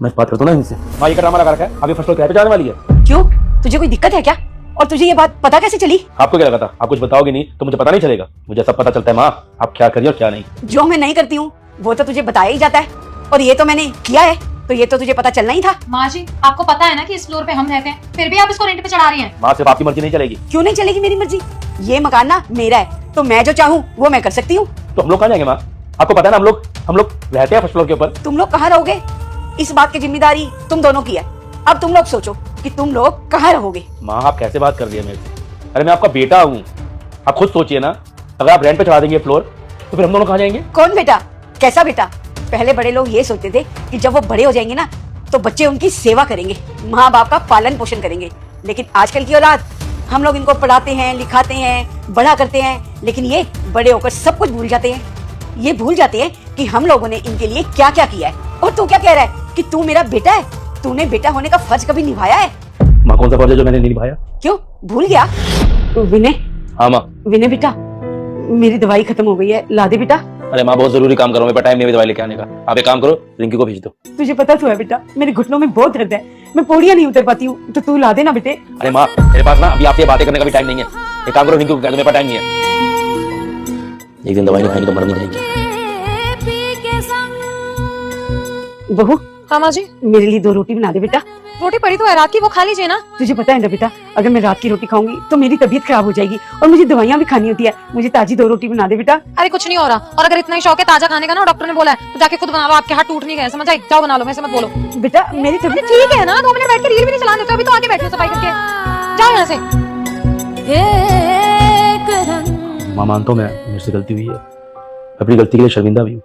मैं बात करता हूँ ना इनसे। माँ ये ड्रामा लगा रखा है, अभी फर्स्ट फ्लोर पे जाने वाली है। क्यों, तुझे कोई दिक्कत है क्या? और तुझे ये बात पता कैसे चली? आपको क्या लगा था? आप कुछ बताओगे नहीं तो मुझे पता नहीं चलेगा? मुझे सब पता चलता है माँ, आप क्या करिए और क्या नहीं। जो मैं नहीं करती हूँ वो तो तुझे बताया ही जाता है, और ये तो मैंने किया है, तो ये तो तुझे पता चलना ही था। माँ जी, आपको पता है ना कि इस फ्लोर पे हम रहते हैं, फिर भी आप इसको रेंट पे चढ़ा रही हैं। माँ सिर्फ आपकी मर्जी नहीं चलेगी। क्यों नहीं चलेगी मेरी मर्जी? ये मकान ना मेरा है, तो मैं जो चाहूँ वो मैं कर सकती हूँ। तो हम लोग कहाँ जाएंगे माँ? आपको पता है ना हम लोग रहते हैं फर्स्ट फ्लोर के ऊपर। तुम लोग कहाँ रहोगे, इस बात की जिम्मेदारी तुम दोनों की है। अब तुम लोग सोचो कि तुम लोग कहाँ रहोगे। माँ आप कैसे बात कर रही है मेरे से? अरे मैं आपका बेटा हूँ, आप खुद सोचिए ना, अगर आप रेंट पे चढ़ा देंगे फ्लोर तो फिर हम दोनों कहाँ जाएंगे? कौन बेटा? कैसा बेटा? पहले बड़े लोग ये सोचते थे कि जब वो बड़े हो जाएंगे ना तो बच्चे उनकी सेवा करेंगे, माँ बाप का पालन पोषण करेंगे। लेकिन आजकल की औलाद, हम लोग इनको पढ़ाते हैं, लिखाते हैं, बड़ा करते हैं, लेकिन ये बड़े होकर सब कुछ भूल जाते हैं। ये भूल जाते हैं कि हम लोगों ने इनके लिए क्या क्या किया है। और तू क्या कह रहा है कि तू मेरा बेटा है? तूने बेटा होने का फर्ज कभी निभाया है? माँ कौन सा फर्ज है जो मैंने नहीं निभाया? क्यों भूल गया? विनय, हाँ माँ। विनय बेटा, मेरी दवाई खत्म हो गई है, ला दे बेटा। अरे माँ बहुत जरूरी काम करो, मेरे पास टाइम नहीं है दवाई लेके आने का। आप एक काम करो, रिंकी को भेज दो। तुझे पता तो है बेटा, मेरे घुटनों में बहुत दर्द है, मैं पौड़ियां नहीं उतर पाती हूँ, तो तू ला देना बेटे। अरे माँ मेरे पास ना अभी आपसे बातें करने का भी टाइम नहीं है। एक काम करो, रिंकी को कह दो मेरे पास टाइम नहीं है। एक दिन दवाई नहीं खाएंगे तो मर नहीं जाएंगे। बहू, हाँ माँ जी। मेरे लिए 2 रोटी बना दे बेटा। रोटी पड़ी तो है रात की, वो खा लीजिए ना। तुझे पता है ना बेटा, अगर मैं रात की रोटी खाऊंगी तो मेरी तबीयत खराब हो जाएगी, और मुझे दवाइयाँ भी खानी होती है। मुझे ताजी 2 रोटी बना दे बेटा। अरे कुछ नहीं हो रहा, और अगर इतना ही शौक है ताजा खाने का ना, डॉक्टर ने बोला है तो जाके खुद बना लो, आपके हाथ टूट नहीं गए, समझ आई? जाओ बना लो, मैं से मत बोलो। बेटा मेरी तबीयत ठीक है ना, 2 मिनट बैठ के रील भी नहीं चलाने देते, अभी तो आके बैठो सफाई करके। जाओ यहाँ से। माँ मानता हूँ मैं, मेरे से गलती हुई है, अपनी गलती के लिए शर्मिंदा भी हूँ,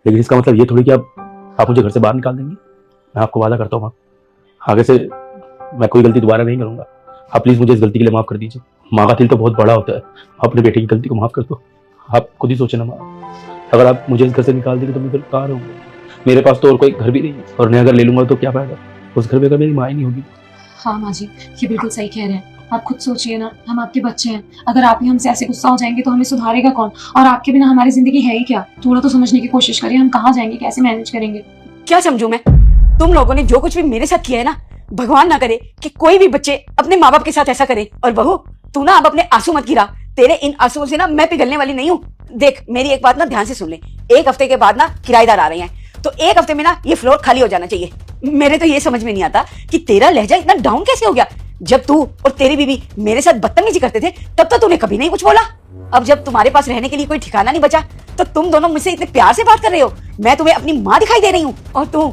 लेकिन इसका मतलब ये थोड़ी कि आप मुझे घर से बाहर निकाल देंगे। मैं आपको वादा करता हूँ माँ, आगे से मैं कोई गलती दोबारा नहीं करूंगा। आप प्लीज मुझे इस गलती के लिए माफ कर दीजिए। माँ का दिल तो बहुत बड़ा होता है, अपने बेटे की गलती को माफ कर दो। आप खुद ही सोचे ना माँ, अगर आप मुझे इस घर से निकाल देंगे तो मैं फिर कहाँ रहूंगा? मेरे पास तो और कोई घर भी नहीं है, और मैं अगर ले लूंगा तो क्या फायदा? उस घर में अगर मेरी माँ ही नहीं होगी। हाँ माँ जी, ये बिल्कुल सही कह रहे हैं। आप खुद सोचिए ना, हम आपके बच्चे हैं, अगर आप ही हमसे ऐसे गुस्सा हो जाएंगे तो हमें सुधारेगा कौन? और आपके बिना हमारी जिंदगी है ही क्या? थोड़ा तो समझने की कोशिश करिए, हम कहाँ जाएंगे, कैसे मैनेज करेंगे? क्या समझू मैं? तुम लोगों ने जो कुछ भी मेरे साथ किया है ना, भगवान ना करे कि कोई भी बच्चे अपने माँ बाप के साथ ऐसा करे। और बहू, तू ना अब अपने आंसू मत गिरा, तेरे इन आंसुओं से ना मैं पिघलने वाली नहीं हूँ। देख मेरी एक बात ना ध्यान से सुन ले, 1 हफ्ते के बाद ना किराएदार आ रहे हैं, तो 1 हफ्ते में ना ये फ्लोर खाली हो जाना चाहिए। मेरे तो ये समझ में नहीं आता कि तेरा लहजा इतना डाउन कैसे हो गया। जब तू और तेरी बीवी मेरे साथ बदतमीजी करते थे तब तो तूने कभी नहीं कुछ बोला। अब जब तुम्हारे पास रहने के लिए कोई ठिकाना नहीं बचा तो तुम दोनों मुझसे इतने प्यार से बात कर रहे हो। मैं तुम्हें अपनी माँ दिखाई दे रही हूँ, और तू,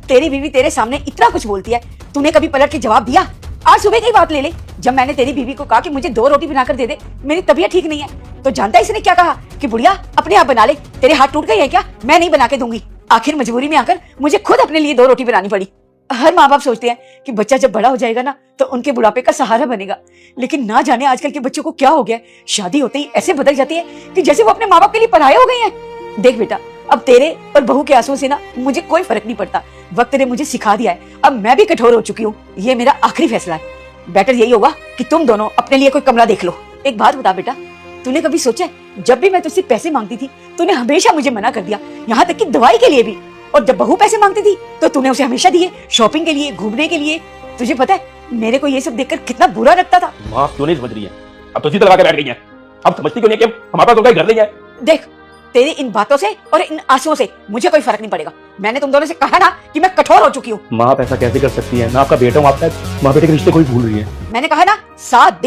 तेरी बीवी तेरे सामने इतना कुछ बोलती है, तूने कभी पलट के जवाब दिया? आज सुबह की बात ले ले, जब मैंने तेरी बीवी को कहा कि मुझे 2 रोटी बनाकर दे दे, मेरी तबीयत ठीक नहीं है, तो जानता है इसने क्या कहा कि बुढ़िया अपने आप बना ले, तेरे हाथ टूट गए हैं क्या, मैं नहीं बना के दूंगी। आखिर मजबूरी में आकर मुझे खुद अपने लिए 2 रोटी बनानी पड़ी। हर माँ बाप सोचते हैं कि बच्चा जब बड़ा हो जाएगा ना तो उनके बुढ़ापे का सहारा बनेगा, लेकिन ना जाने आजकल के बच्चों को क्या हो गया, शादी होते ही ऐसे बदल जाती है कि जैसे वो अपने माँ बाप के लिए पराये हो गए हैं। देख बेटा, अब तेरे और बहू के आंसुओं से ना मुझे कोई फर्क नहीं पड़ता। वक्त ने मुझे सिखा दिया है, अब मैं भी कठोर हो चुकी हूँ। ये मेरा आखिरी फैसला है। बेटर यही होगा कि तुम दोनों अपने लिए कोई कमरा देख लो। एक बात बता बेटा, तूने कभी सोचा है जब भी मैं तुझसे पैसे मांगती थी तूने हमेशा मुझे मना कर दिया, यहाँ तक कि दवाई के लिए भी। और जब बहू पैसे मांगती थी तो तूने उसे हमेशा दिए, शॉपिंग के लिए, घूमने के लिए। तुझे पता है मेरे को ये सब देखकर कितना बुरा लगता था। माँ क्यों नहीं समझ रही है? अब तो सीधा लगा के बैठ गई है। अब समझती क्यों नहीं कि हमारे पास तो घर नहीं है? देख, तेरी इन बातों से और इन आंसुओं से मुझे कोई फर्क नहीं पड़ेगा। मैंने तुम दोनों से कहा ना कि मैं कठोर हो चुकी हूँ। माँ आप ऐसा कैसे कर सकती है? मैं आपका बेटा हूँ, आपका माँ बेटे के रिश्ते कोई भूल रही है। मैंने कहा ना 7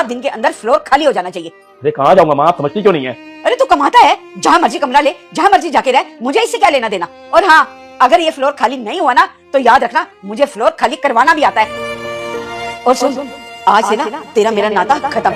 दिन के अंदर फ्लोर खाली हो जाना चाहिए। अरे कहाँ जाऊंगा माँ, आप समझती क्यों नहीं है? अरे तू कमाता है, जहाँ मर्जी कमरा ले, जहाँ मर्जी जाके रह, मुझे इससे क्या लेना देना। और हाँ, अगर ये फ्लोर खाली नहीं हुआ ना तो याद रखना मुझे फ्लोर खाली करवाना भी आता है। और सुन, आज से ना तेरा मेरा नाता खत्म।